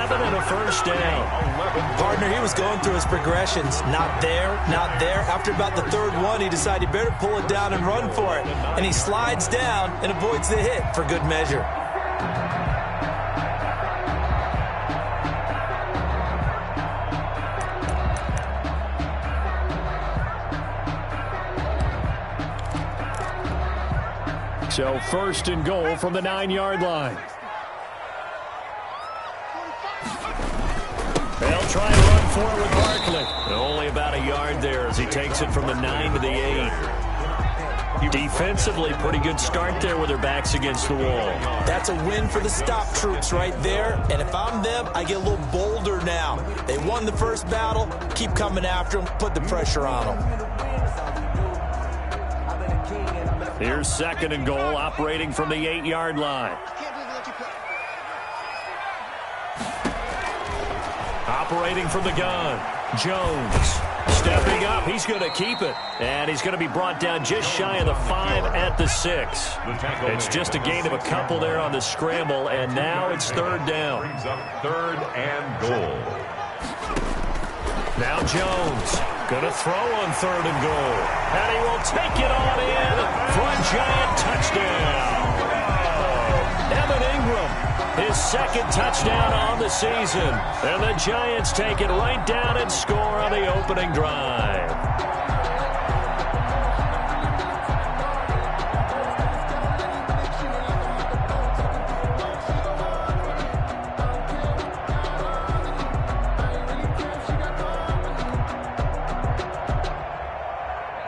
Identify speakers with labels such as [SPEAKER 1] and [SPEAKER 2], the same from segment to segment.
[SPEAKER 1] 7 and a first down.
[SPEAKER 2] Partner, he was going through his progressions. Not there, not there. After about the third one, he decided he better pull it down and run for it. And he slides down and avoids the hit for good measure.
[SPEAKER 1] So first and goal from the 9-yard line. They'll try and run for it with Barkley. Only about a yard there as he takes it from the 9 to the 8. Defensively, pretty good start there with their backs against the wall.
[SPEAKER 2] That's a win for the stop troops right there. And if I'm them, I get a little bolder now. They won the first battle. Keep coming after them. Put the pressure on them.
[SPEAKER 1] Here's second and goal, operating from the 8-yard line. Operating from the gun, Jones. Stepping up, he's going to keep it. And he's going to be brought down just shy of the 5 at the 6. It's just a gain of a couple there on the scramble, and now it's third down.
[SPEAKER 3] Brings up third and goal.
[SPEAKER 1] Now Jones. Going to throw on third and goal. And he will take it on in for a giant touchdown. Evan Ingram, his second touchdown on the season. And the Giants take it right down and score on the opening drive.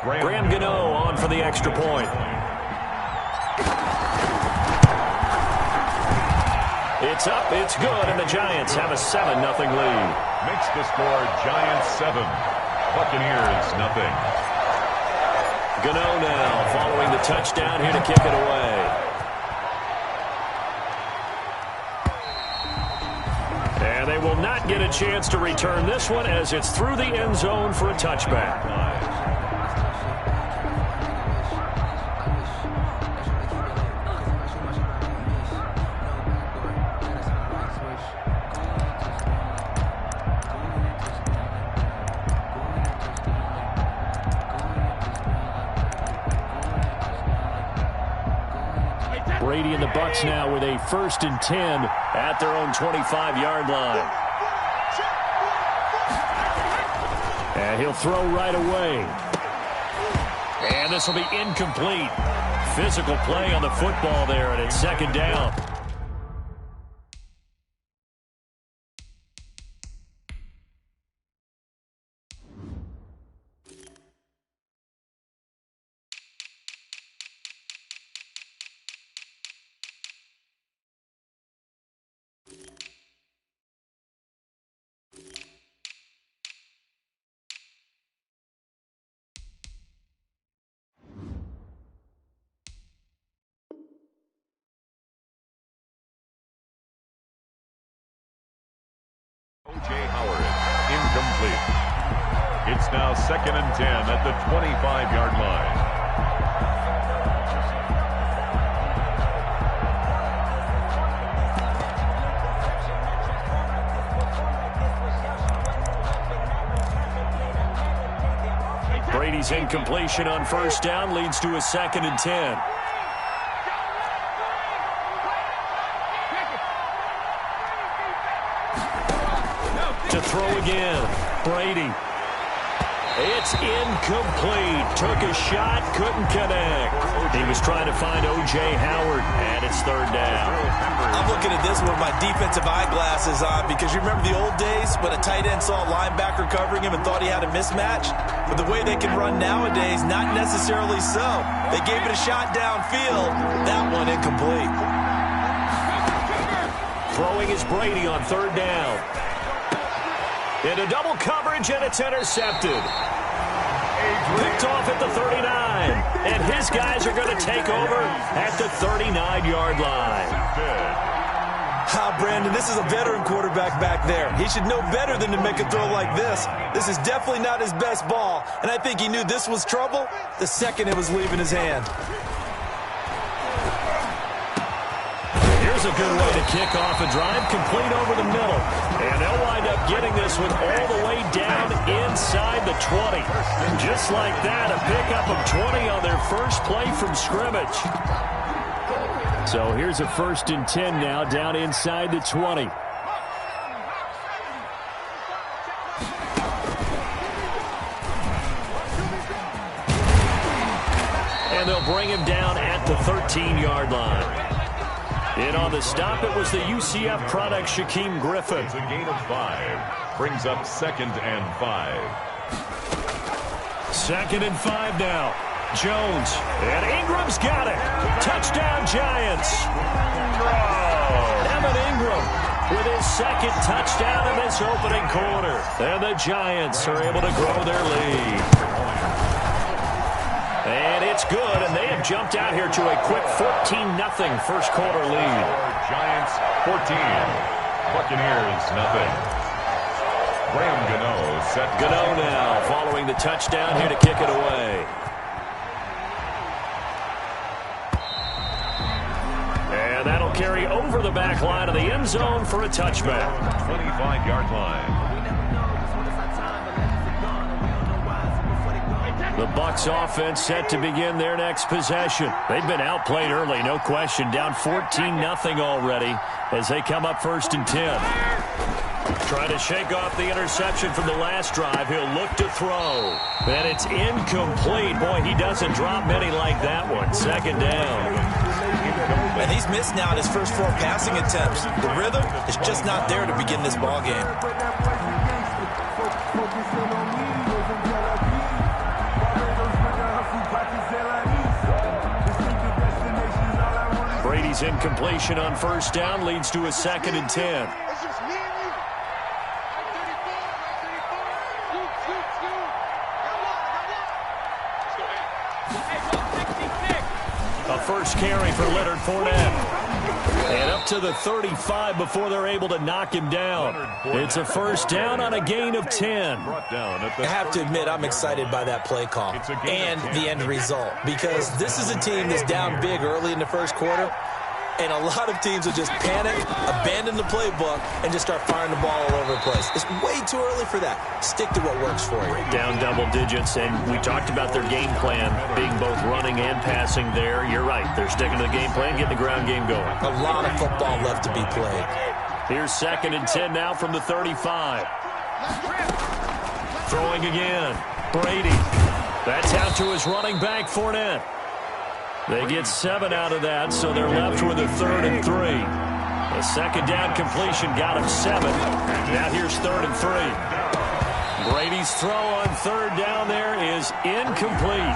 [SPEAKER 1] Graham Gano on for the extra point. It's up, it's good, and the Giants have a 7-0 lead.
[SPEAKER 3] Makes the score Giants 7, Buccaneers 0.
[SPEAKER 1] Gano now following the touchdown here to kick it away. And they will not get a chance to return this one as it's through the end zone for a touchback. Brady and the Bucs now with a 1st and 10 at their own 25-yard line. And he'll throw right away. And this will be incomplete. Physical play on the football there, and it's second down.
[SPEAKER 3] O.J. Howard, incomplete. It's now 2nd and 10 at the 25-yard line.
[SPEAKER 1] Brady's incompletion on first down leads to a 2nd and 10. To throw again, Brady. It's incomplete. Took a shot, couldn't connect. He was trying to find O.J. Howard, and it's third down.
[SPEAKER 2] I'm looking at this with my defensive eyeglasses on because you remember the old days when a tight end saw a linebacker covering him and thought he had a mismatch? But the way they can run nowadays, not necessarily so. They gave it a shot downfield. That one incomplete.
[SPEAKER 1] Throwing is Brady on third down. Into double coverage, and it's intercepted. Picked off at the 39. And his guys are going to take over at the 39-yard line.
[SPEAKER 2] Brandon, this is a veteran quarterback back there. He should know better than to make a throw like this. This is definitely not his best ball. And I think he knew this was trouble the second it was leaving his hand.
[SPEAKER 1] There's a good way to kick off a drive, complete over the middle. And they'll wind up getting this one all the way down inside the 20. Just like that, a pickup of 20 on their first play from scrimmage. So here's a 1st and 10 now down inside the 20. And they'll bring him down at the 13-yard line. In on the stop, it was the UCF product, Shaquem Griffin.
[SPEAKER 3] It's a gain of 5. Brings up 2nd and 5.
[SPEAKER 1] 2nd and 5 now. Jones. And Ingram's got it. Touchdown, Giants. Evan Ingram with his 2nd touchdown in this opening quarter. And the Giants are able to grow their lead. And it's good, and they have jumped out here to a quick 14-0 first quarter lead.
[SPEAKER 3] Giants 14. Buccaneers nothing. Graham Gano set.
[SPEAKER 1] Gano now following the touchdown here to kick it away. And that'll carry over the back line of the end zone for a touchback.
[SPEAKER 3] 25-yard line.
[SPEAKER 1] The Bucs offense set to begin their next possession. They've been outplayed early, no question. Down 14-0 already as they come up 1st and 10. Trying to shake off the interception from the last drive. He'll look to throw. And it's incomplete. Boy, he doesn't drop many like that one. 2nd down.
[SPEAKER 2] And he's missed now in his first 4 passing attempts. The rhythm is just not there to begin this ball game.
[SPEAKER 1] Brady's incompletion on 1st down leads to a 2nd and 10. A first carry for Leonard Fournette. And up to the 35 before they're able to knock him down. It's a 1st down on a gain of 10.
[SPEAKER 2] I have to admit, I'm excited by that play call and the end result, because this is a team that's down big early in the first quarter, and a lot of teams will just panic, abandon the playbook, and just start firing the ball all over the place. It's way too early for that. Stick to what works for you.
[SPEAKER 1] Down double digits, and we talked about their game plan being both running and passing there. You're right. They're sticking to the game plan, getting the ground game going.
[SPEAKER 2] A lot of football left to be played.
[SPEAKER 1] Here's 2nd and 10 now from the 35. Throwing again. Brady. That's out to his running back, Fournette. They get 7 out of that, so they're left with a 3rd and 3. A 2nd down completion got him 7. Now here's 3rd and 3. Brady's throw on 3rd down there is incomplete.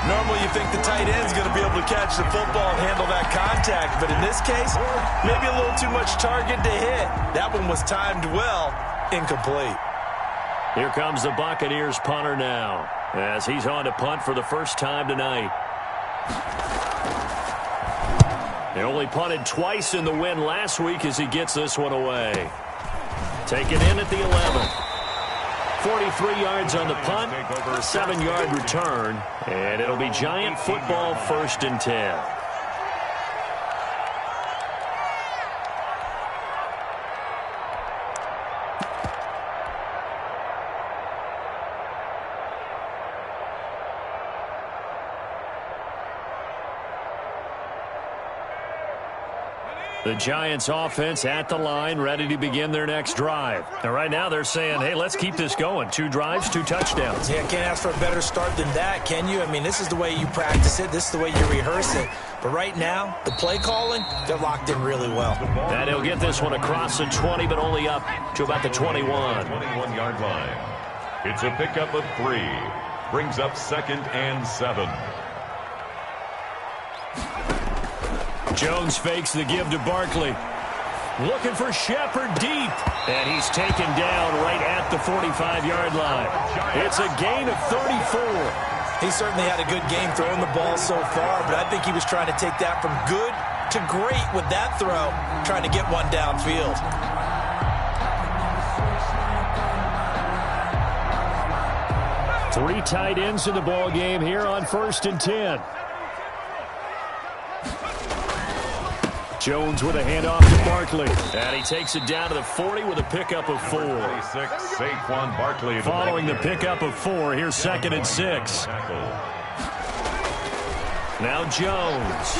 [SPEAKER 2] Normally you think the tight end's going to be able to catch the football and handle that contact, but in this case, maybe a little too much target to hit. That one was timed well, incomplete.
[SPEAKER 1] Here comes the Buccaneers punter now, as he's on to punt for the first time tonight. They only punted twice in the win last week as he gets this one away. Taken in at the 11. 43 yards on the punt, a 7-yard return, and it'll be Giant football 1st and 10. The Giants offense at the line, ready to begin their next drive. And right now they're saying, hey, let's keep this going. 2 drives, 2 touchdowns.
[SPEAKER 2] Yeah, can't ask for a better start than that, can you? I mean, this is the way you practice it. This is the way you rehearse it. But right now, the play calling, they're locked in really well.
[SPEAKER 1] And he'll get this one across the 20, but only up to about the 21.
[SPEAKER 3] 21-yard line. It's a pickup of 3. Brings up 2nd and 7.
[SPEAKER 1] Jones fakes the give to Barkley. Looking for Shepard deep. And he's taken down right at the 45-yard line. It's a gain of 34.
[SPEAKER 2] He certainly had a good game throwing the ball so far, but I think he was trying to take that from good to great with that throw, trying to get one downfield.
[SPEAKER 1] Three tight ends in the ball game here on 1st and 10. Jones with a handoff to Barkley. And he takes it down to the 40 with a pickup of 4.
[SPEAKER 3] 26, Saquon Barkley.
[SPEAKER 1] Following the pickup of 4, here's 2nd and 6. Now Jones.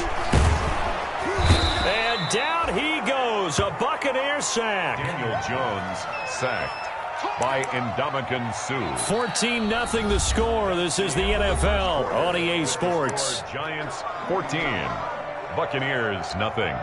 [SPEAKER 1] And down he goes. A Buccaneer sack.
[SPEAKER 3] Daniel Jones sacked by Ndamukong Suh.
[SPEAKER 1] 14-0 the score. This is the NFL on EA Sports.
[SPEAKER 3] Giants 14. Buccaneers nothing.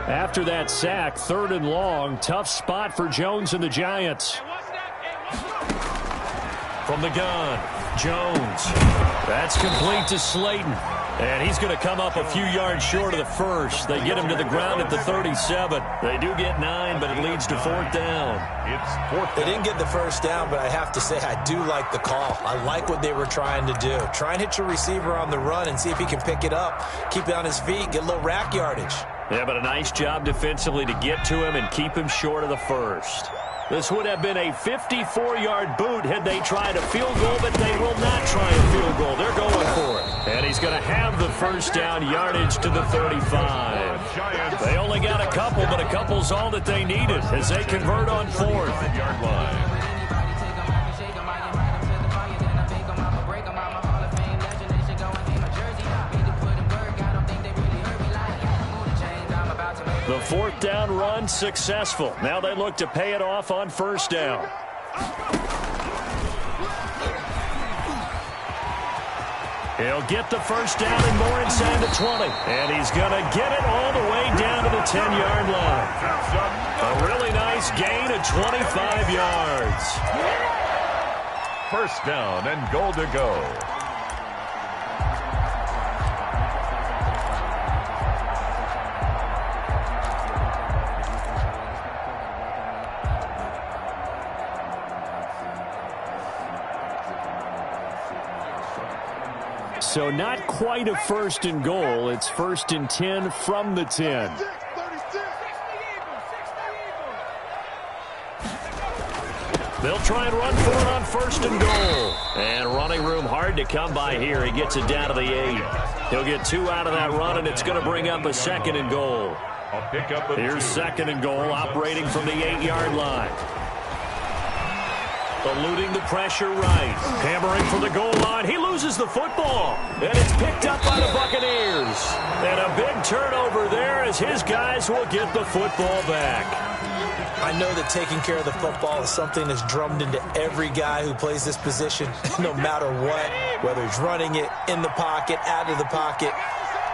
[SPEAKER 1] After that sack, 3rd and long. Tough spot for Jones and the Giants. From the gun, Jones. That's complete to Slayton. And he's going to come up a few yards short of the first. They get him to the ground at the 37. They do get 9, but it leads to 4th down.
[SPEAKER 3] It's 4th down.
[SPEAKER 2] They didn't get the first down, but I have to say I do like the call. I like what they were trying to do. Try and hit your receiver on the run and see if he can pick it up. Keep it on his feet, get a little rack yardage.
[SPEAKER 1] Yeah, but a nice job defensively to get to him and keep him short of the first. This would have been a 54-yard boot had they tried a field goal, but they will not try a field goal. They're going for it. And he's going to have the first down, yardage to the 35. They only got a couple, but a couple's all that they needed as they convert on 4th.
[SPEAKER 3] Yard line.
[SPEAKER 1] The 4th down run successful. Now they look to pay it off on 1st down. He'll get the first down and more inside the 20. And he's going to get it all the way down to the 10-yard line. A really nice gain of 25 yards.
[SPEAKER 3] First down and goal to go.
[SPEAKER 1] So not quite a 1st and goal. It's 1st and 10 from the 10. They'll try and run for it on 1st and goal. And running room hard to come by here. He gets it down to the 8. He'll get 2 out of that run, and it's going to bring up a 2nd and goal. Here's 2nd and goal, operating from the 8-yard line. Eluding the pressure right. Hammering for the goal line. He loses the football. And it's picked up by the Buccaneers. And a big turnover there as his guys will get the football back.
[SPEAKER 2] I know that taking care of the football is something that's drummed into every guy who plays this position, no matter what, whether he's running it, in the pocket, out of the pocket.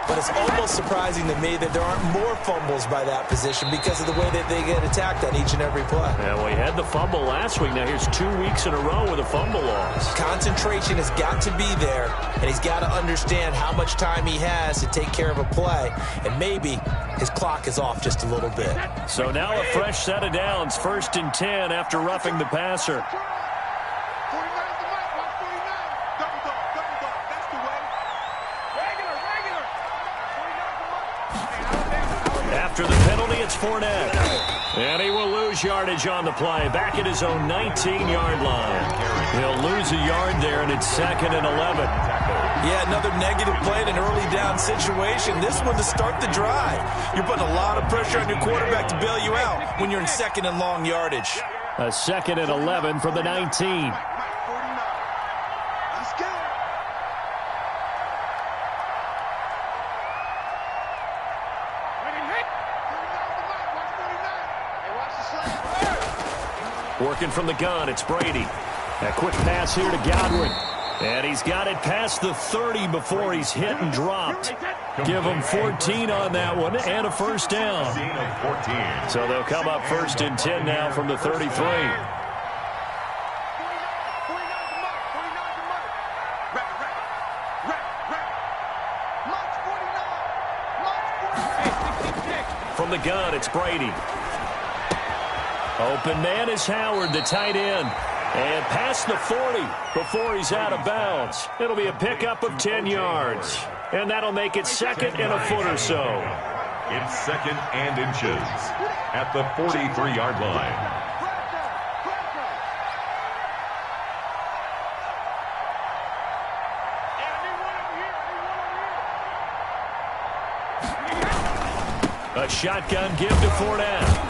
[SPEAKER 2] But it's almost surprising to me that there aren't more fumbles by that position because of the way that they get attacked on each and every play.
[SPEAKER 1] And we had the fumble last week. Now here's 2 weeks in a row with a fumble loss.
[SPEAKER 2] Concentration has got to be there, and he's got to understand how much time he has to take care of a play. And maybe his clock is off just a little bit.
[SPEAKER 1] So now a fresh set of downs, 1st and 10 after roughing the passer. After the penalty, it's Fournette. And he will lose yardage on the play. Back at his own 19-yard line. He'll lose a yard there, and it's 2nd and 11.
[SPEAKER 2] Yeah, another negative play in an early down situation. This one to start the drive. You're putting a lot of pressure on your quarterback to bail you out when you're in 2nd and long yardage.
[SPEAKER 1] A 2nd and 11 from the 19. Working from the gun, it's Brady. A quick pass here to Godwin. And he's got it past the 30 before he's hit and dropped. Give him 14 on that one and a first down. So they'll come up 1st and 10 now from the 33. From the gun, it's Brady. Open man is Howard, the tight end. And past the 40 before he's out of bounds. It'll be a pickup of 10 yards. And that'll make it second and a foot or so.
[SPEAKER 3] It's second and inches at the 43-yard line.
[SPEAKER 1] A shotgun give to Fournette.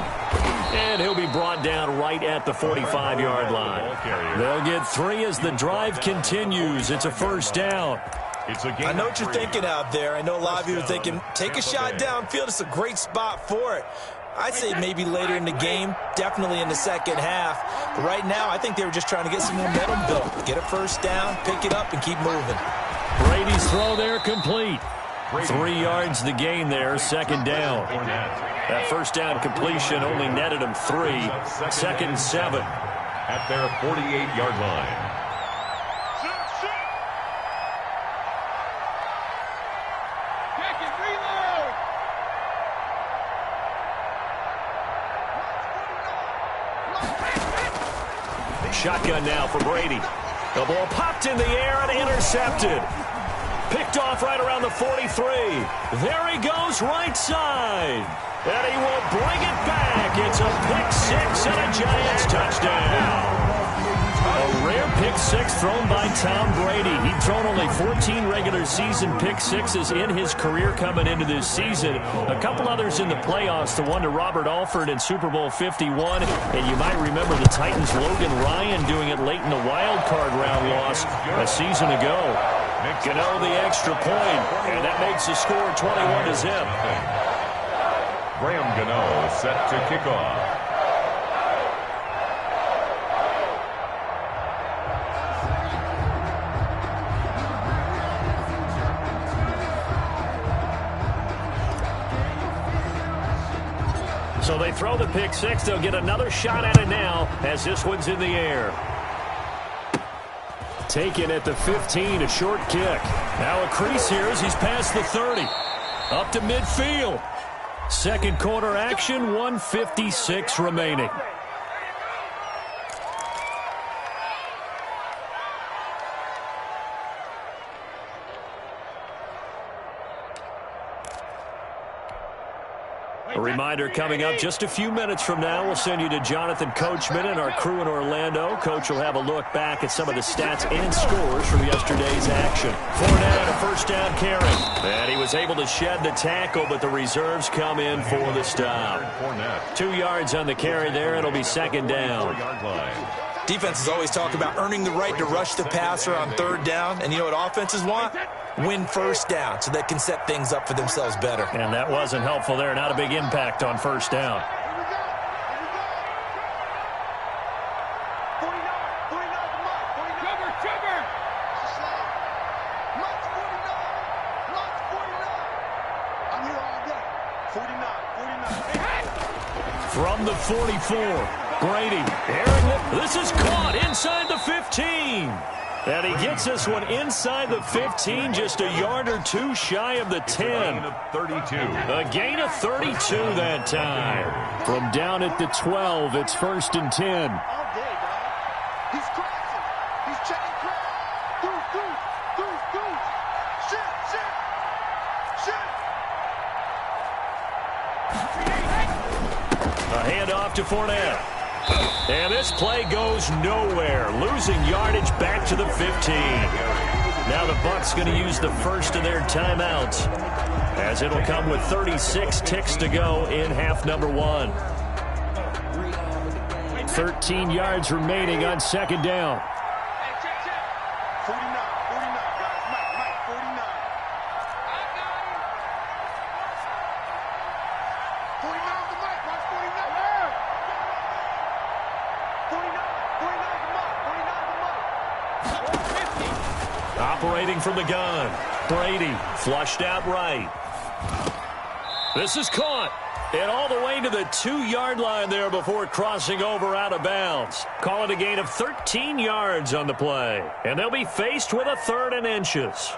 [SPEAKER 1] And he'll be brought down right at the 45-yard line. They'll get 3 as the drive continues. It's a first down.
[SPEAKER 2] I know what you're thinking out there. I know a lot of you are thinking, take a shot downfield. It's a great spot for it. I'd say maybe later in the game, definitely in the second half. But right now, I think they were just trying to get some momentum built. Get a first down, pick it up, and keep moving.
[SPEAKER 1] Brady's throw there complete. 3 yards the gain there, second down. That first down completion only netted him 3. Second and 7.
[SPEAKER 3] At their 48-yard line.
[SPEAKER 1] Shotgun now for Brady. The ball popped in the air and intercepted. Picked off right around the 43. There he goes, right side. And he will bring it back. It's a pick 6 and a Giants touchdown. A rare pick 6 thrown by Tom Brady. He'd thrown only 14 regular season pick 6s in his career coming into this season. A couple others in the playoffs, the one to Robert Alford in Super Bowl 51. And you might remember the Titans' Logan Ryan doing it late in the wild card round loss a season ago. Gano the extra point, and that makes the score 21-0.
[SPEAKER 3] Graham Gano set to kick off.
[SPEAKER 1] So they throw the pick 6. They'll get another shot at it now as this one's in the air. Taken at the 15, a short kick. Now a crease here as he's past the 30. Up to midfield. Second quarter action, 1:56 remaining. A reminder coming up just a few minutes from now, we'll send you to Jonathan Coachman and our crew in Orlando. Coach will have a look back at some of the stats and scores from yesterday's action. Fournette, a first down carry. And he was able to shed the tackle, but the reserves come in for the stop. 2 yards on the carry there. It'll be second down.
[SPEAKER 2] Defenses always talk about earning the right to rush the passer on third down. And you know what offenses want? Win first down so they can set things up for themselves better.
[SPEAKER 1] And that wasn't helpful there. Not a big impact on first down. From the 44, Brady. This is caught inside the 15. And he gets this one inside the 15, just a yard or two shy of the 10. A gain of 32 that time. From down at the 12, it's first and 10.
[SPEAKER 4] He's crossing. He's checking crowd. Goose. Shit.
[SPEAKER 1] A handoff to Fournette. And this play goes nowhere, losing yardage back to the 15. Now the Bucs going to use the first of their timeouts, as it'll come with 36 ticks to go in half number 1. 13 yards remaining on second down.
[SPEAKER 4] 49, guys. Mike, 49. 49 to Mike. Watch 49. 49 to Mike.
[SPEAKER 1] Operating from the gun. Brady flushed out right. This is caught. And all the way to the 2-yard line there before crossing over out of bounds. Call it a gain of 13 yards on the play. And they'll be faced with a 3rd and inches.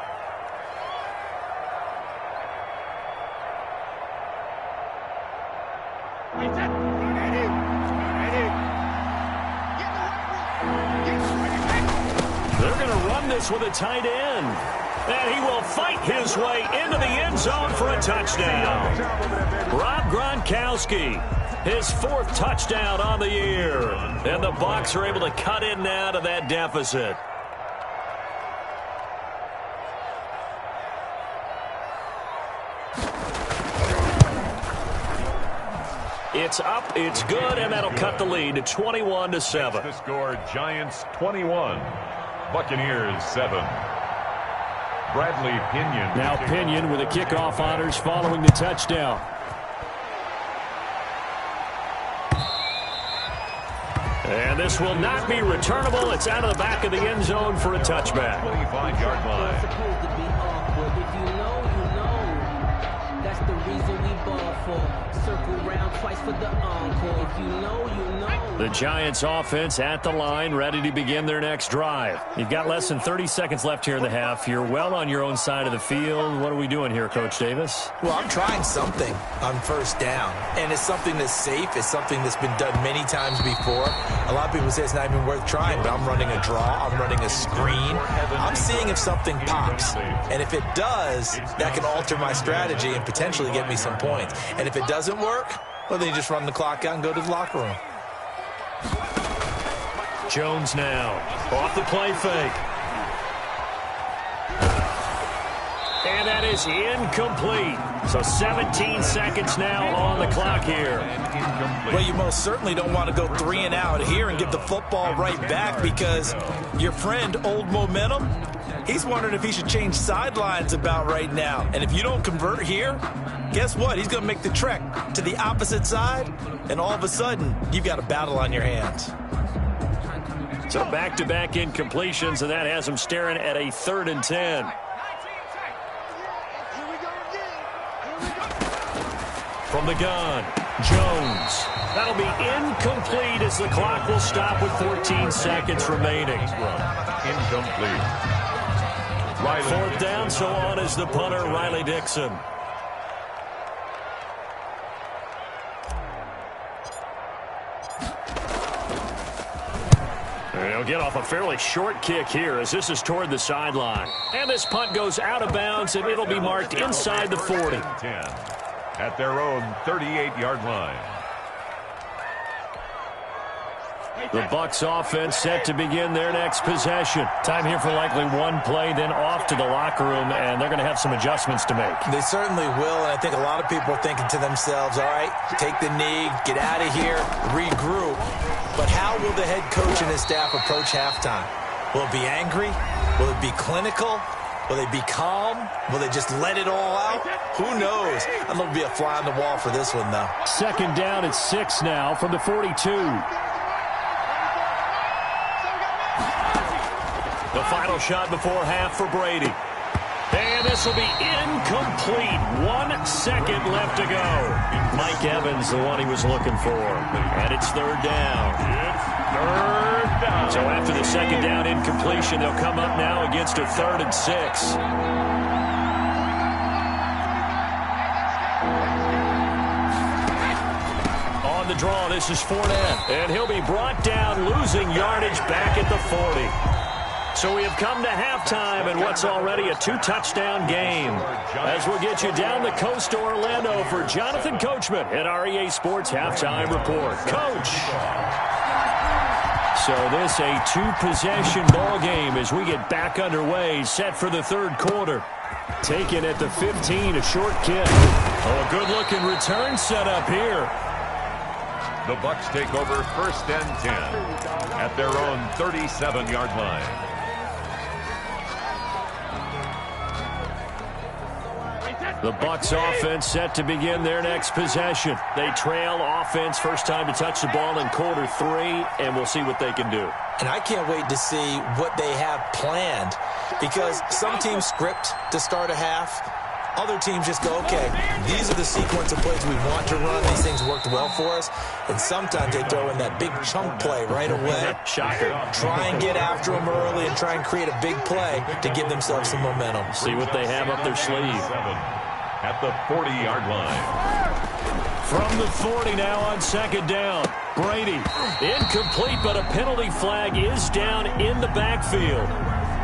[SPEAKER 1] They're going to run this with a tight end. And he will fight his way into the end zone for a touchdown. Rob Gronkowski, his 4th touchdown on the year. And the Bucs are able to cut in now to that deficit. It's up, it's good, and that'll cut the lead to 21-7.
[SPEAKER 3] The score, Giants 21, Buccaneers 7. Bradley Pinion.
[SPEAKER 1] Now Pinion with the kickoff honors following the touchdown. And this will not be returnable. It's out of the back of the end zone for a touchback.
[SPEAKER 3] 25-yard line.
[SPEAKER 5] It's supposed to be awkward. If you know, you know. That's the reason we ball for. Circle round twice for the encore. If you know, you know.
[SPEAKER 1] The Giants offense at the line, ready to begin their next drive. You've got less than 30 seconds left here in the half. You're well on your own side of the field. What are we doing here, Coach Davis?
[SPEAKER 2] Well, I'm trying something on first down, and it's something that's safe. It's something that's been done many times before. A lot of people say it's not even worth trying, but I'm running a draw. I'm running a screen. I'm seeing if something pops, and if it does, that can alter my strategy and potentially get me some points. And if it doesn't work, well, then you just run the clock out and go to the locker room.
[SPEAKER 1] Jones now off the play fake. And that is incomplete. So 17 seconds now on the clock here.
[SPEAKER 2] Well, you most certainly don't want to go 3 and out here and give the football right back, because your friend, Old Momentum, he's wondering if he should change sidelines about right now. And if you don't convert here, guess what? He's going to make the trek to the opposite side, and all of a sudden, you've got a battle on your hands.
[SPEAKER 1] So back-to-back incompletions, and that has him staring at a 3rd and 10. From the gun, Jones. That'll be incomplete as the clock will stop with 14 seconds remaining.
[SPEAKER 3] Incomplete. Riley
[SPEAKER 1] 4th down, so on is the punter, Riley Dixon. They'll get off a fairly short kick here as this is toward the sideline. And this punt goes out of bounds, and it'll be marked inside the 40.
[SPEAKER 3] 10 at their own 38-yard line.
[SPEAKER 1] The Bucs offense set to begin their next possession. Time here for likely one play, then off to the locker room, and they're going to have some adjustments to make.
[SPEAKER 2] They certainly will, and I think a lot of people are thinking to themselves, all right, take the knee, get out of here, regroup. But how will the head coach and his staff approach halftime? Will it be angry? Will it be clinical? Will they be calm? Will they just let it all out? Who knows? I'm going to be a fly on the wall for this one, though.
[SPEAKER 1] 2nd down at 6 now from the 42. The final shot before half for Brady. And this will be incomplete. 1 second left to go. Mike Evans, the one he was looking for. And it's 3rd down.
[SPEAKER 3] It's 3rd down.
[SPEAKER 1] So after the 2nd down incompletion, they'll come up now against a 3rd and 6. On the draw, this is Fournette. And he'll be brought down, losing yardage back at the 40. So we have come to halftime in what's already a 2-touchdown game. As we'll get you down the coast to Orlando for Jonathan Coachman at our EA Sports Halftime Report. Coach! So this a 2-possession ball game as we get back underway, set for the 3rd quarter. Taken at the 15, a short kick. Oh, a good-looking return set up here.
[SPEAKER 3] The Bucs take over 1st and 10 at their own 37-yard line.
[SPEAKER 1] The Bucs offense set to begin their next possession. They trail offense, first time to touch the ball in quarter 3, and we'll see what they can do.
[SPEAKER 2] And I can't wait to see what they have planned, because some teams script to start a half. Other teams just go, okay, these are the sequence of plays we want to run. These things worked well for us. And sometimes they throw in that big chunk play right away.
[SPEAKER 1] Shocker.
[SPEAKER 2] Try and get after them early and try and create a big play to give themselves some momentum.
[SPEAKER 1] See what they have up their sleeve.
[SPEAKER 3] 7 at the 40-yard line.
[SPEAKER 1] From the 40 now on 2nd down. Brady, incomplete, but a penalty flag is down in the backfield.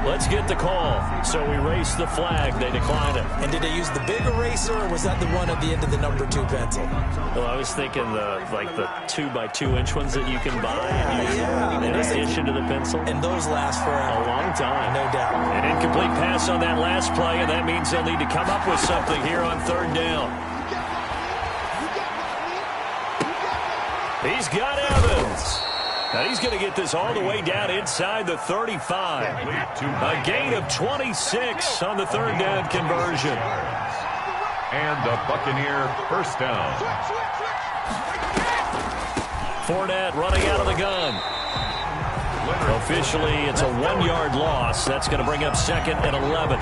[SPEAKER 1] Let's get the call. So we race the flag. They decline it.
[SPEAKER 2] And did they use the big eraser, or was that the one at the end of the number 2 pencil?
[SPEAKER 1] Well, I was thinking the 2x2-inch ones that you can buy in addition to the pencil.
[SPEAKER 2] And those last for
[SPEAKER 1] a long time.
[SPEAKER 2] No doubt.
[SPEAKER 1] An incomplete pass on that last play, and that means they'll need to come up with something here on 3rd down. He's got Evans. Now he's going to get this all the way down inside the 35. A gain of 26 on the 3rd down conversion.
[SPEAKER 3] And a Buccaneer first down.
[SPEAKER 1] Fournette running out of the gun. Officially, it's a 1-yard loss. That's going to bring up 2nd and 11.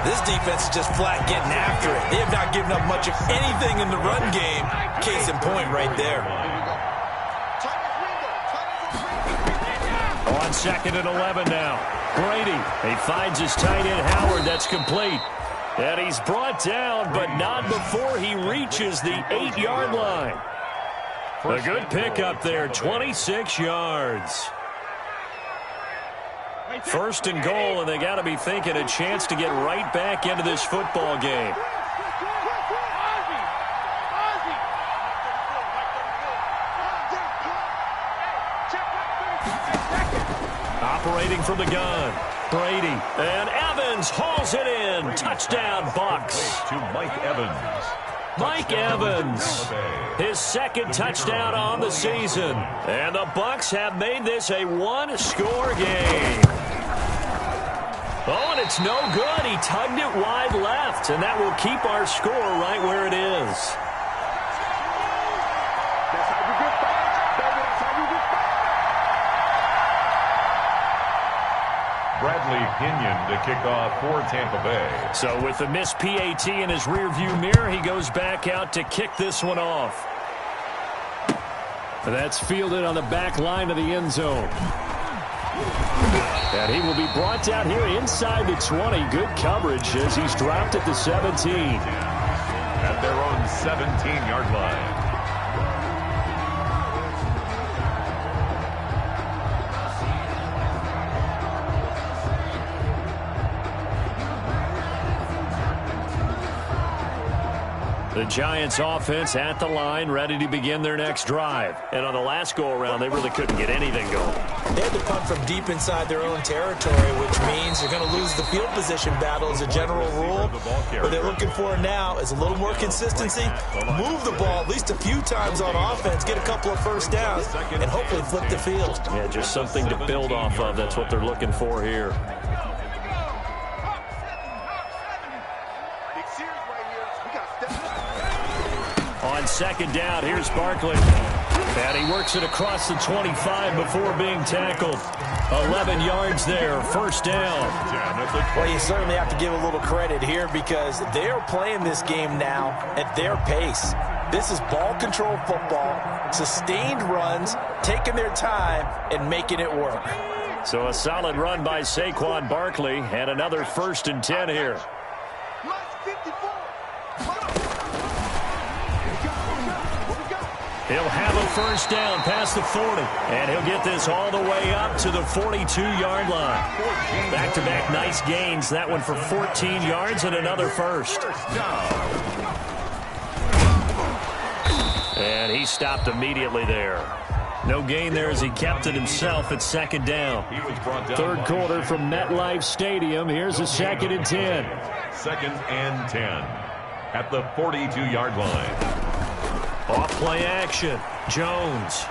[SPEAKER 2] This defense is just flat getting after it. They have not given up much of anything in the run game. Case in point right there.
[SPEAKER 1] On 2nd and 11 now. Brady, he finds his tight end Howard. That's complete. And he's brought down, but not before he reaches the 8-yard line. A good pickup there, 26 yards. 1st and goal, and they got to be thinking a chance to get right back into this football game. Operating from the gun, Brady, and Evans hauls it in. Touchdown, Bucks.
[SPEAKER 3] To Mike Evans.
[SPEAKER 1] Mike Evans, his 2nd touchdown on the season. And the Bucks have made this a 1-score game. Oh, and it's no good. He tugged it wide left, and that will keep our score right where it is.
[SPEAKER 3] Bradley Pinion to kick off for Tampa Bay.
[SPEAKER 1] So with the missed PAT in his rearview mirror, he goes back out to kick this one off. That's fielded on the back line of the end zone. And he will be brought down here inside the 20. Good coverage as he's dropped at the 17.
[SPEAKER 3] At their own 17-yard line.
[SPEAKER 1] The Giants offense at the line, ready to begin their next drive. And on the last go-around, they really couldn't get anything going.
[SPEAKER 2] They had to punt from deep inside their own territory, which means they're going to lose the field position battle as a general rule. What they're looking for now is a little more consistency, move the ball at least a few times on offense, get a couple of first downs, and hopefully flip the field.
[SPEAKER 1] Yeah, just something to build off of. That's what they're looking for here. On 2nd down, here's Barkley. And he works it across the 25 before being tackled. 11 yards there, first down.
[SPEAKER 2] Well, you certainly have to give a little credit here because they're playing this game now at their pace. This is ball control football, sustained runs, taking their time, and making it work.
[SPEAKER 1] So a solid run by Saquon Barkley, and another 1st and 10 here. He'll have a first down past the 40, and he'll get this all the way up to the 42-yard line. Back-to-back nice gains, that one for 14 yards and another first. And he stopped immediately there. No gain there as he kept it himself at 2nd down. 3rd quarter from MetLife Stadium. Here's a 2nd and 10.
[SPEAKER 3] 2nd and 10 at the 42-yard line.
[SPEAKER 1] Off play action. Jones.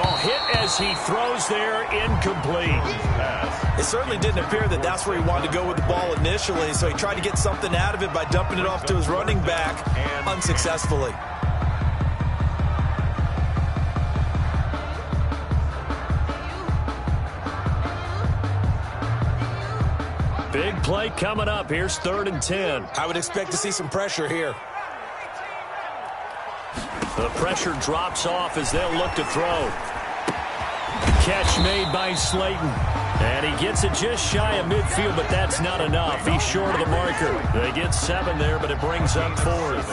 [SPEAKER 1] Oh, hit as he throws there, incomplete.
[SPEAKER 2] It certainly didn't appear that that's where he wanted to go with the ball initially, so he tried to get something out of it by dumping it off to his running back unsuccessfully.
[SPEAKER 1] Big play coming up. Here's 3rd and 10.
[SPEAKER 2] I would expect to see some pressure here.
[SPEAKER 1] The pressure drops off as they'll look to throw. Catch made by Slayton. And he gets it just shy of midfield, but that's not enough. He's short of the marker. They get 7 there, but it brings up 4th.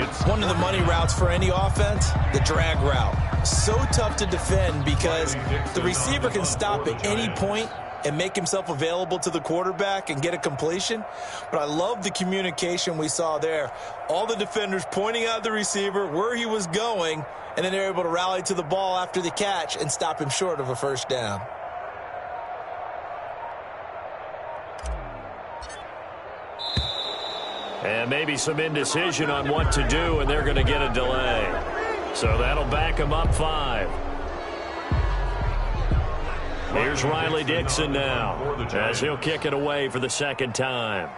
[SPEAKER 3] It's
[SPEAKER 2] One of the money routes for any offense, the drag route. So tough to defend because the receiver can stop at any point and make himself available to the quarterback and get a completion. But I love the communication we saw there. All the defenders pointing out the receiver, where he was going, and then they're able to rally to the ball after the catch and stop him short of a first down.
[SPEAKER 1] And maybe some indecision on what to do, and they're going to get a delay. So that'll back them up 5. Here's Riley Dixon now, as he'll kick it away for the second time.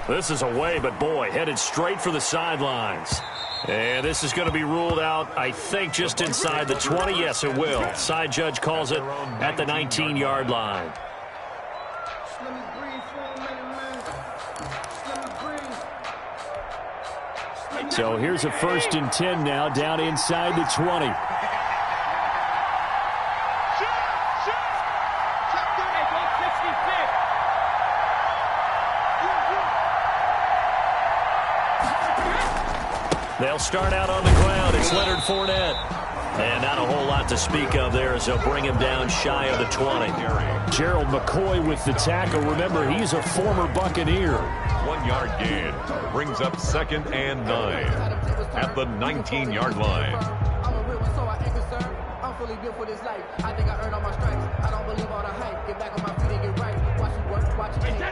[SPEAKER 1] This is away, but boy, headed straight for the sidelines. And this is going to be ruled out, I think, just inside the 20. Yes, it will. Side judge calls it at the 19-yard line. So here's a 1st and 10 now, down inside the 20. They'll start out on the ground. It's Leonard Fournette. And not a whole lot to speak of there as they'll bring him down shy of the 20. Gerald McCoy with the tackle. Remember, he's a former Buccaneer.
[SPEAKER 3] 1-yard gain. Brings up 2nd and 9 at the 19-yard line.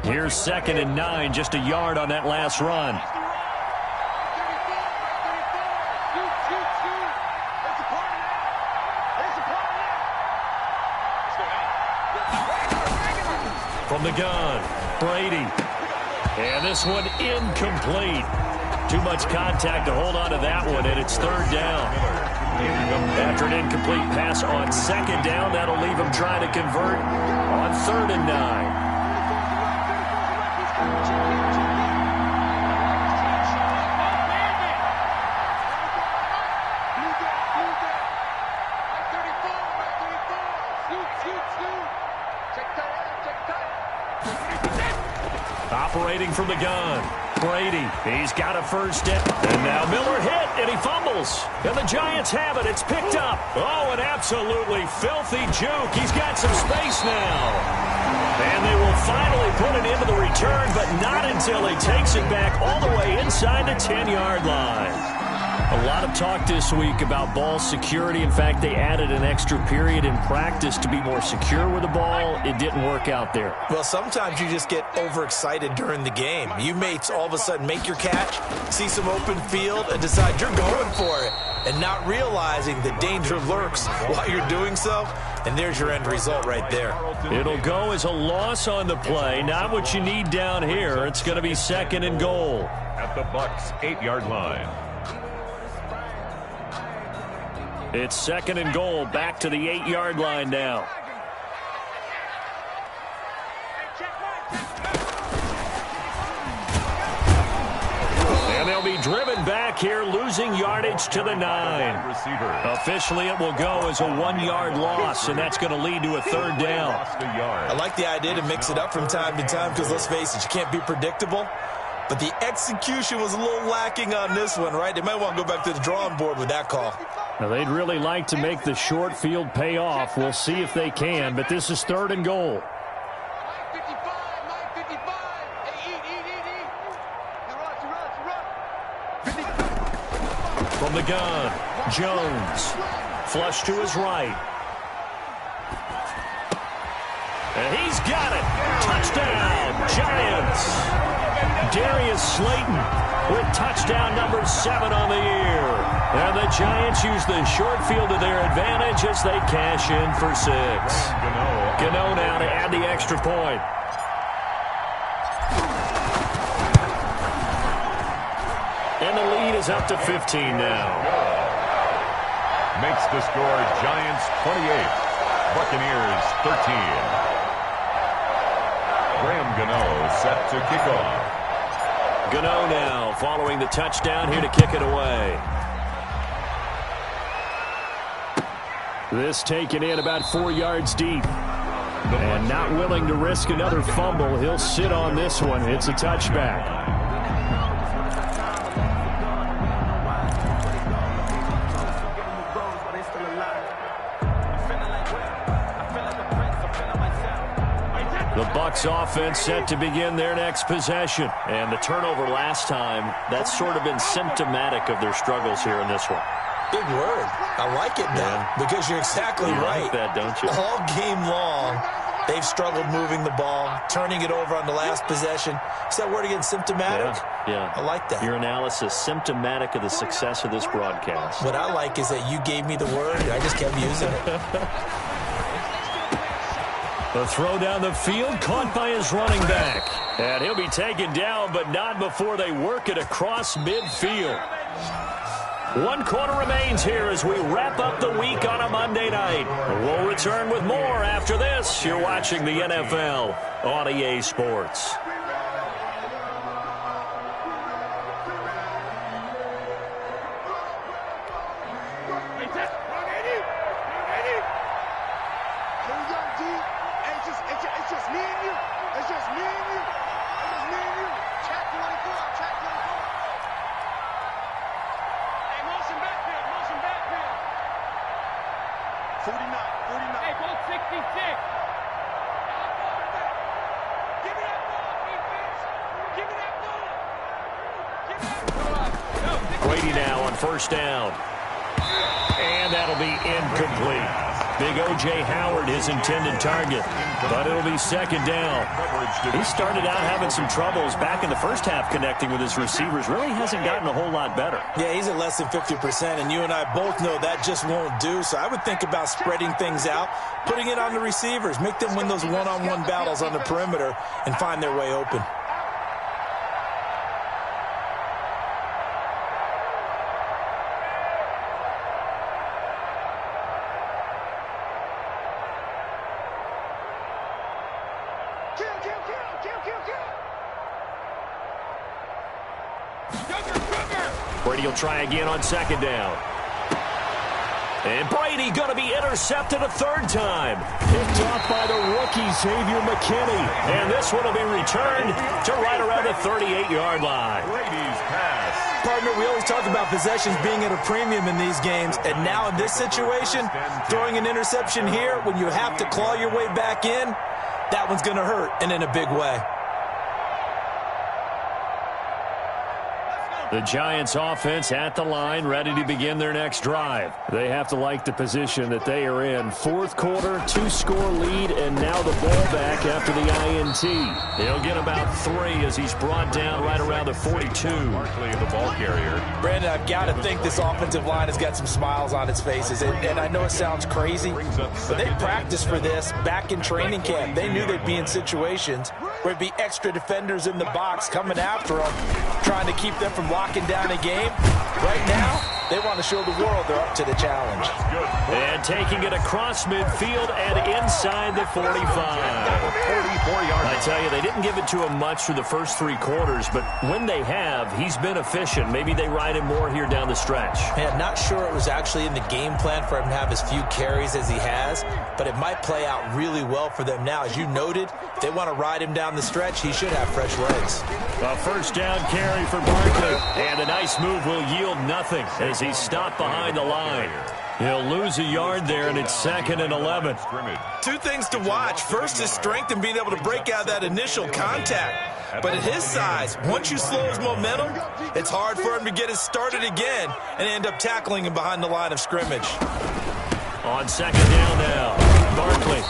[SPEAKER 1] Here's 2nd and 9, just a yard on that last run. From the gun, Brady. And this one incomplete. Too much contact to hold on to that one, and it's 3rd down. After an incomplete pass on 2nd down, that'll leave him trying to convert on 3rd and 9. Operating from the gun, Brady. He's got a 1st down. And now Miller hit, and he fumbles. And the Giants have it. It's picked up. Oh, an absolutely filthy juke. He's got some space now. And they will finally put it into the return, but not until he takes it back all the way inside the 10-yard line. A lot of talk this week about ball security. In fact, they added an extra period in practice to be more secure with the ball. It didn't work out there.
[SPEAKER 2] Well, sometimes you just get overexcited during the game. You may all of a sudden make your catch, see some open field, and decide you're going for it, and not realizing the danger lurks while you're doing so. And there's your end result right there.
[SPEAKER 1] It'll go as a loss on the play. Not what you need down here. It's going to be 2nd and goal.
[SPEAKER 3] At the Bucs' 8-yard line.
[SPEAKER 1] It's 2nd and goal, back to the 8-yard line now. And they'll be driven back here, losing yardage to the 9. Officially, it will go as a 1-yard loss, and that's going to lead to a 3rd down.
[SPEAKER 2] I like the idea to mix it up from time to time because, let's face it, you can't be predictable. But the execution was a little lacking on this one, right? They might want to go back to the drawing board with that call.
[SPEAKER 1] Now, they'd really like to make the short field pay off. We'll see if they can, but this is 3rd and goal. From the gun, Jones. Flush to his right. And he's got it. Touchdown, Giants. Darius Slayton with touchdown number 7 on the year. And the Giants use the short field to their advantage as they cash in for 6. Gano now to add the extra point. And the lead is up to 15 now.
[SPEAKER 3] Makes the score Giants 28, Buccaneers 13. Graham Gano set to kick off.
[SPEAKER 1] Gano now following the touchdown here to kick it away. This taken in about 4 yards deep. And not willing to risk another fumble, he'll sit on this one. It's a touchback. The Bucs offense set to begin their next possession. And the turnover last time, that's sort of been symptomatic of their struggles here in this one.
[SPEAKER 2] Big word. I like it now because you're exactly right.
[SPEAKER 1] Like that, don't you?
[SPEAKER 2] All game long, they've struggled moving the ball, turning it over on the last possession. Is that word again, symptomatic?
[SPEAKER 1] Yeah.
[SPEAKER 2] I like that.
[SPEAKER 1] Your analysis, symptomatic of the success of this broadcast.
[SPEAKER 2] What I like is that you gave me the word, and I just kept using it.
[SPEAKER 1] The throw down the field, caught by his running back. And he'll be taken down, but not before they work it across midfield. 1 quarter remains here as we wrap up the week on a Monday night. We'll return with more after this. You're watching the NFL on EA Sports. Brady now on first down. And that'll be incomplete. Big O.J. Howard, his intended target. But it'll be second down. He started out having some troubles back in the first half connecting with his receivers. Really hasn't gotten a whole lot better.
[SPEAKER 2] Yeah, he's at less than 50%, and you and I both know that just won't do. So I would think about spreading things out, putting it on the receivers, make them win those one-on-one battles on the perimeter and find their way open.
[SPEAKER 1] Brady will try again on second down. And Brady going to be intercepted a third time. Picked off by the rookie, Xavier McKinney. And this one will be returned to right around the 38-yard line.
[SPEAKER 3] Brady's pass.
[SPEAKER 2] Partner, we always talk about possessions being at a premium in these games. And now in this situation, throwing an interception here when you have to claw your way back in, that one's going to hurt, and in a big way.
[SPEAKER 1] The Giants offense at the line, ready to begin their next drive. They have to like the position that they are in. Fourth quarter, 2-score lead, and now the ball back after the INT. He'll get about 3 as he's brought down right around the 42.
[SPEAKER 3] Barkley, the ball carrier.
[SPEAKER 2] Brandon, I've got to think this offensive line has got some smiles on its faces. And I know it sounds crazy, but they practiced for this back in training camp. They knew they'd be in situations where it'd be extra defenders in the box coming after them, trying to keep them from locking down a game. Right now, they want to show the world they're up to the challenge.
[SPEAKER 1] And taking it across midfield and inside the 45.
[SPEAKER 3] 44-yard.
[SPEAKER 1] I tell you, they didn't give it to him much through the first 3 quarters, but when they have, he's been efficient. Maybe they ride him more here down the stretch.
[SPEAKER 2] Man, not sure it was actually in the game plan for him to have as few carries as he has, but it might play out really well for them now. As you noted, if they want to ride him down the stretch, he should have fresh legs.
[SPEAKER 1] A first down carry for Barkley, and a nice move will yield nothing as he's stopped behind the line. He'll lose a yard there, and it's 2nd and 11.
[SPEAKER 2] 2 things to watch. First is strength and being able to break out that initial contact. But at his size, once you slow his momentum, it's hard for him to get it started again and end up tackling him behind the line of scrimmage.
[SPEAKER 1] On second down now, Barkley.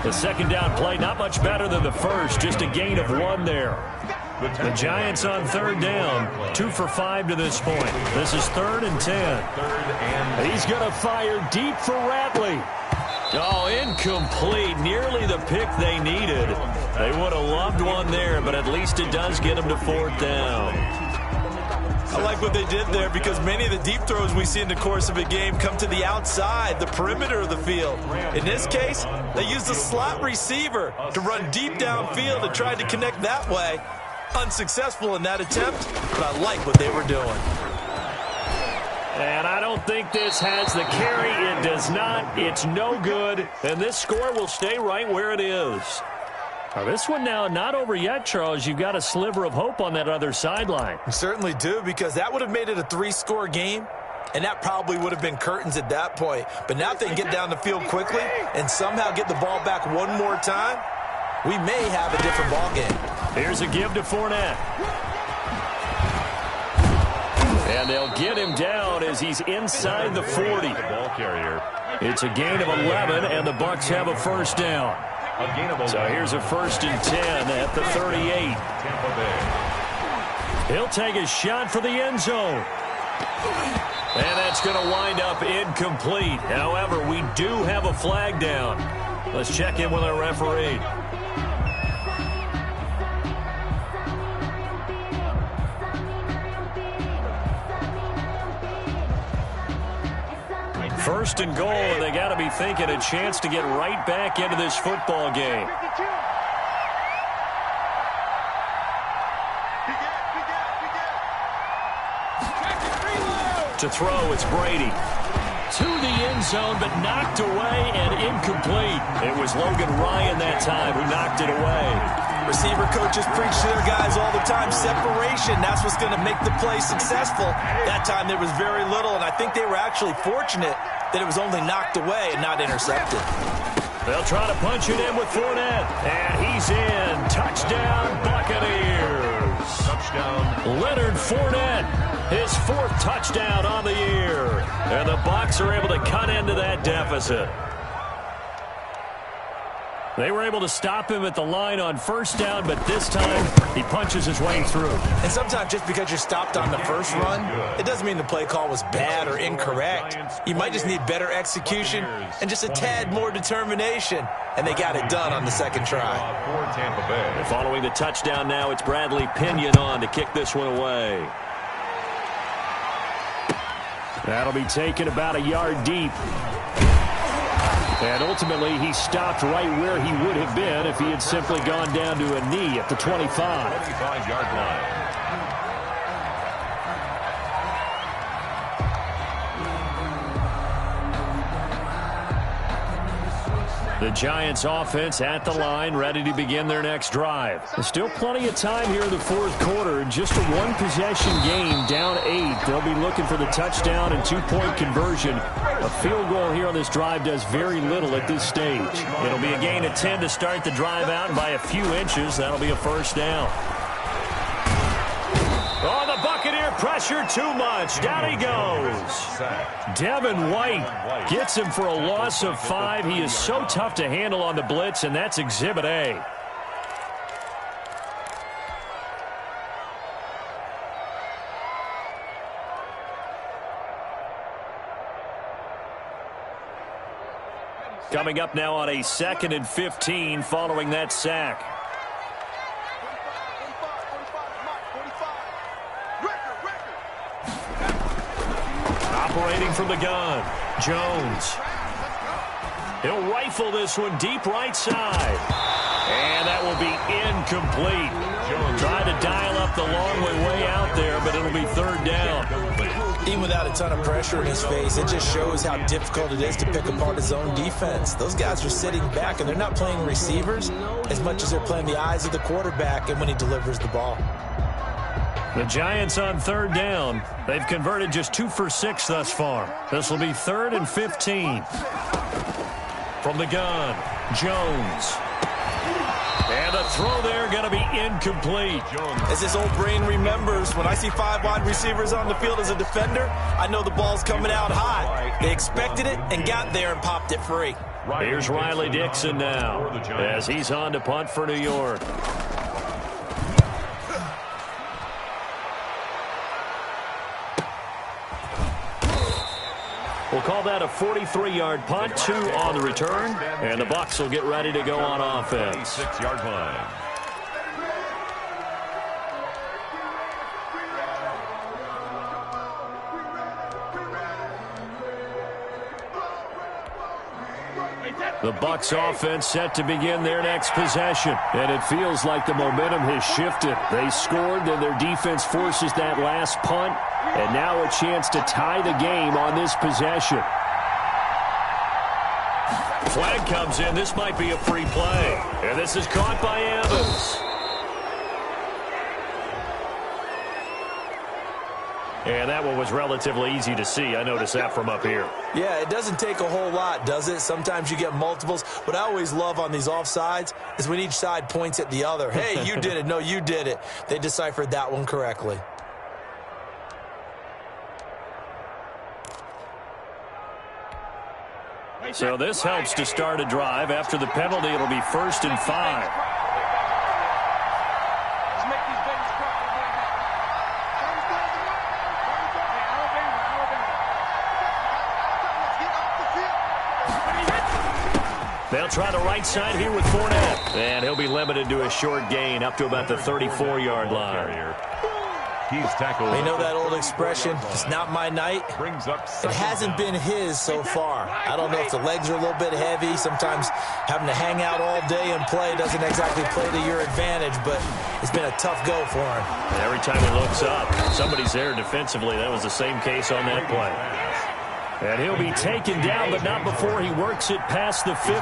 [SPEAKER 1] The second down play, not much better than the first, just a gain of 1 there. The Giants on third down, 2 for 5 to this point. This is 3rd and 10. He's going to fire deep for Ratley. Oh, incomplete. Nearly the pick they needed. They would have loved one there, but at least it does get them to 4th down.
[SPEAKER 2] I like what they did there because many of the deep throws we see in the course of a game come to the outside, the perimeter of the field. In this case, they used a slot receiver to run deep downfield and tried to connect that way. Unsuccessful in that attempt, but I like what they were doing.
[SPEAKER 1] And I don't think this has the carry. It does not. It's no good. And this score will stay right where it is. Now, this one now not over yet, Charles. You've got a sliver of hope on that other sideline.
[SPEAKER 2] You certainly do, because that would have made it a 3-score game, and that probably would have been curtains at that point. But now if they can get down the field quickly and somehow get the ball back one more time, we may have a different ball game.
[SPEAKER 1] Here's a give to Fournette. And they'll get him down as he's inside the 40.
[SPEAKER 3] Ball carrier.
[SPEAKER 1] It's a gain of 11, and the Bucs have a first down.
[SPEAKER 3] A gain of 11.
[SPEAKER 1] So here's a 1st and 10 at the 38.
[SPEAKER 3] Tampa Bay.
[SPEAKER 1] He'll take a shot for the end zone. And that's going to wind up incomplete. However, we do have a flag down. Let's check in with our referee. First and goal, and they got to be thinking a chance to get right back into this football game. To throw, it's Brady. To the end zone, but knocked away and incomplete. It was Logan Ryan that time who knocked it away.
[SPEAKER 2] Receiver coaches preach to their guys all the time. Separation, that's what's going to make the play successful. That time there was very little, and I think they were actually fortunate that it was only knocked away and not intercepted.
[SPEAKER 1] They'll try to punch it in with Fournette, and he's in. Touchdown, Buccaneers.
[SPEAKER 3] Touchdown.
[SPEAKER 1] Leonard Fournette, his 4th touchdown on the year. And the Bucs are able to cut into that deficit. They were able to stop him at the line on first down, but this time he punches his way through.
[SPEAKER 2] And sometimes just because you're stopped on the first run, it doesn't mean the play call was bad or incorrect. You might just need better execution and just a tad more determination. And they got it done on the second try.
[SPEAKER 3] For Tampa Bay.
[SPEAKER 1] And following the touchdown now, it's Bradley Pinion on to kick this one away. That'll be taken about a yard deep. And ultimately, he stopped right where he would have been if he had simply gone down to a knee at the 25.
[SPEAKER 3] 25-yard line.
[SPEAKER 1] The Giants offense at the line, ready to begin their next drive. There's still plenty of time here in the 4th quarter. Just a 1-possession game, down 8. They'll be looking for the touchdown and 2-point conversion. A field goal here on this drive does very little at this stage. It'll be a gain of 10 to start the drive out, and by a few inches, that'll be a first down. Oh, the Buccaneer pressure too much. Down he goes. Devin White gets him for a loss of 5. He is so tough to handle on the blitz, and that's Exhibit A. Coming up now on a 2nd and 15 following that sack. Operating from the gun, Jones. He'll rifle this one deep right side. And that will be incomplete. Jones tried to dial up the long way out there, but it'll be 3rd down.
[SPEAKER 2] Even without a ton of pressure in his face, it just shows how difficult it is to pick apart his own defense. Those guys are sitting back, and they're not playing receivers as much as they're playing the eyes of the quarterback and when he delivers the ball.
[SPEAKER 1] The Giants on 3rd down. They've converted just 2 for 6 thus far. This will be 3rd and 15. From the gun, Jones. And the throw there going to be incomplete.
[SPEAKER 2] As his old brain remembers, when I see 5 wide receivers on the field as a defender, I know the ball's coming out hot. They expected it and got there and popped it free.
[SPEAKER 1] Here's Riley Dixon now as he's on to punt for New York. We'll call that a 43-yard punt, 2 on the return, and the Bucs will get ready to go on offense.
[SPEAKER 3] 26-yard line.
[SPEAKER 1] The Bucs offense set to begin their next possession, and it feels like the momentum has shifted. They scored, then their defense forces that last punt, And now a chance to tie the game on this possession. Flag comes in. This might be a free play. And this is caught by Evans. And that one was relatively easy to see. I noticed that from up here.
[SPEAKER 2] Yeah, it doesn't take a whole lot, does it? Sometimes you get multiples. What I always love on these offsides is when each side points at the other. Hey, you did it. No, you did it. They deciphered that one correctly.
[SPEAKER 1] So this helps to start a drive. After the penalty, it'll be 1st and 5. They'll try the right side here with Fournette. And he'll be limited to a short gain up to about the 34-yard line.
[SPEAKER 3] He's tackled.
[SPEAKER 2] They know that old expression, it's not my night. It hasn't been his so far. I don't know if the legs are a little bit heavy. Sometimes having to hang out all day and play doesn't exactly play to your advantage, but it's been a tough go for him.
[SPEAKER 1] And every time he looks up, somebody's there defensively. That was the same case on that play. And he'll be taken down, but not before he works it past the 50.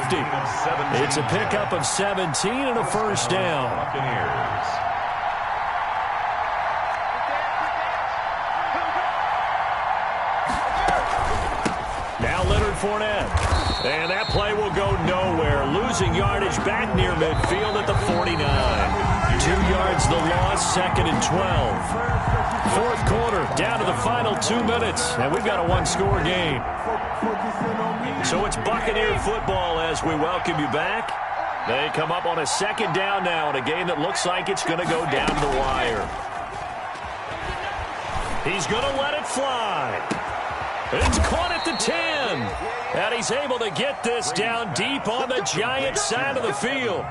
[SPEAKER 1] It's a pickup of 17 and a first down. Now Leonard Fournette. And that play will go nowhere. Losing yardage back near midfield at the 49. 2 yards the loss, 2nd and 12. Fourth quarter, down to the final 2 minutes. And we've got a one-score game. So it's Buccaneer football as we welcome you back. They come up on a 2nd down now in a game that looks like it's going to go down to the wire. He's going to let it fly. It's caught at the 10. And he's able to get this down deep on the Giants side of the field.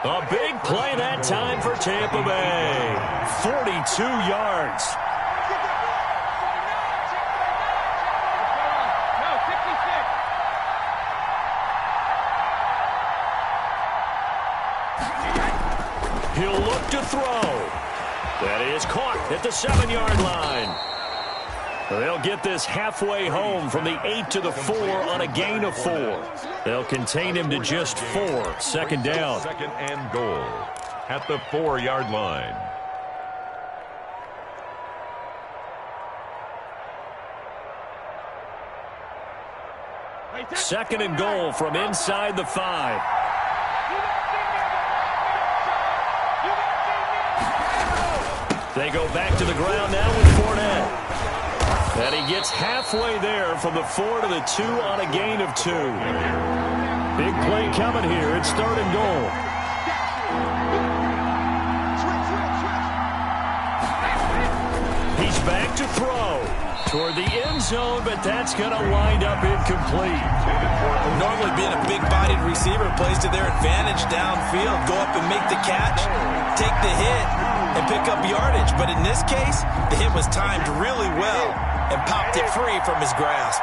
[SPEAKER 1] A big play that time for Tampa Bay. 42 yards. He'll look to throw. That is caught at the 7-yard line. They'll get this halfway home from the 8 to the 4 on a gain of 4. They'll contain him to just 4. 2nd down.
[SPEAKER 3] 2nd and goal at the 4-yard line.
[SPEAKER 1] Second and goal from inside the 5. They go back to the ground now with Fournette. And he gets halfway there from the 4 to the 2 on a gain of 2. Big play coming here. It's 3rd and goal. He's back to throw toward the end zone, but that's going to wind up incomplete.
[SPEAKER 2] Normally being a big-bodied receiver plays to their advantage downfield. Go up and make the catch, take the hit, and pick up yardage. But in this case, the hit was timed really well and popped it free from his grasp.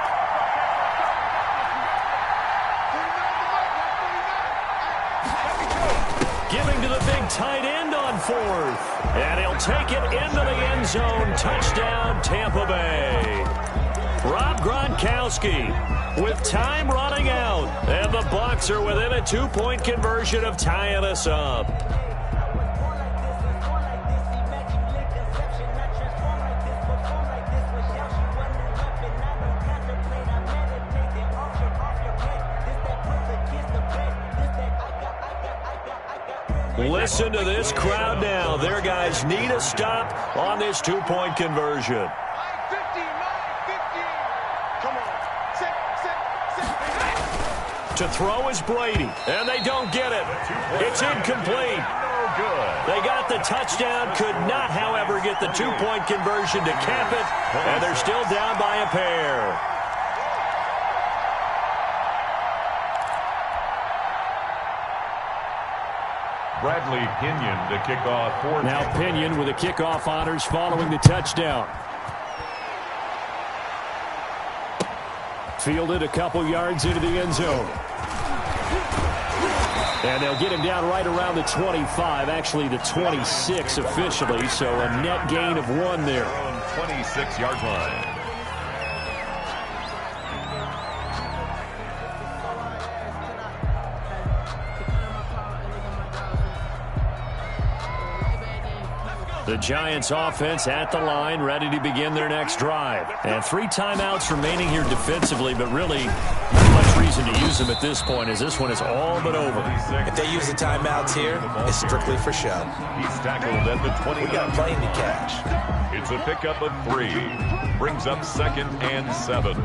[SPEAKER 1] Giving to the big tight end on 4th. And he'll take it into the end zone. Touchdown, Tampa Bay. Rob Gronkowski with time running out. And the Bucs are within a 2-point conversion of tying us up. Listen to this crowd now. Their guys need a stop on this 2-point conversion. To throw is Brady, and they don't get it. It's incomplete. They got the touchdown, could not, however, get the 2-point conversion to cap it, and they're still down by a pair.
[SPEAKER 3] Bradley Pinion to kick off for
[SPEAKER 1] now Pinion with the kickoff honors following the touchdown. Fielded a couple yards into the end zone. And they'll get him down right around the 25, actually the 26 officially, so a net gain of 1 there.
[SPEAKER 3] 26-yard line.
[SPEAKER 1] The Giants offense at the line, ready to begin their next drive. And 3 timeouts remaining here defensively, but really not much reason to use them at this point, as this one is all but over.
[SPEAKER 2] If they use the timeouts here, it's strictly for show.
[SPEAKER 3] He's tackled at the 20.
[SPEAKER 2] We got a plane to catch.
[SPEAKER 3] It's a pickup of 3. Brings up 2nd and 7.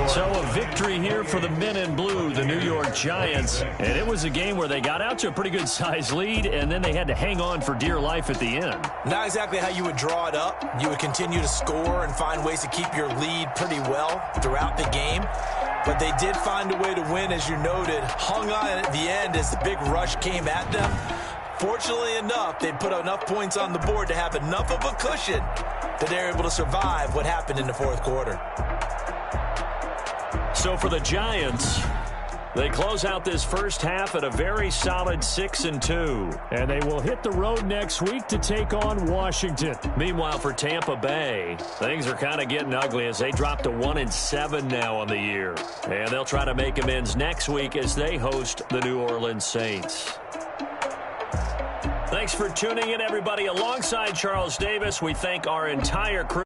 [SPEAKER 1] So a victory here for the men in blue, the New York Giants. And it was a game where they got out to a pretty good-sized lead, and then they had to hang on for dear life at the end.
[SPEAKER 2] Not exactly how you would draw it up. You would continue to score and find ways to keep your lead pretty well throughout the game. But they did find a way to win, as you noted. Hung on at the end as the big rush came at them. Fortunately enough, they put enough points on the board to have enough of a cushion that they're able to survive what happened in the fourth quarter.
[SPEAKER 1] So for the Giants, they close out this first half at a very solid 6-2. And they will hit the road next week to take on Washington. Meanwhile, for Tampa Bay, things are kind of getting ugly as they drop to 1-7 now on the year. And they'll try to make amends next week as they host the New Orleans Saints. Thanks for tuning in, everybody. Alongside Charles Davis, we thank our entire crew.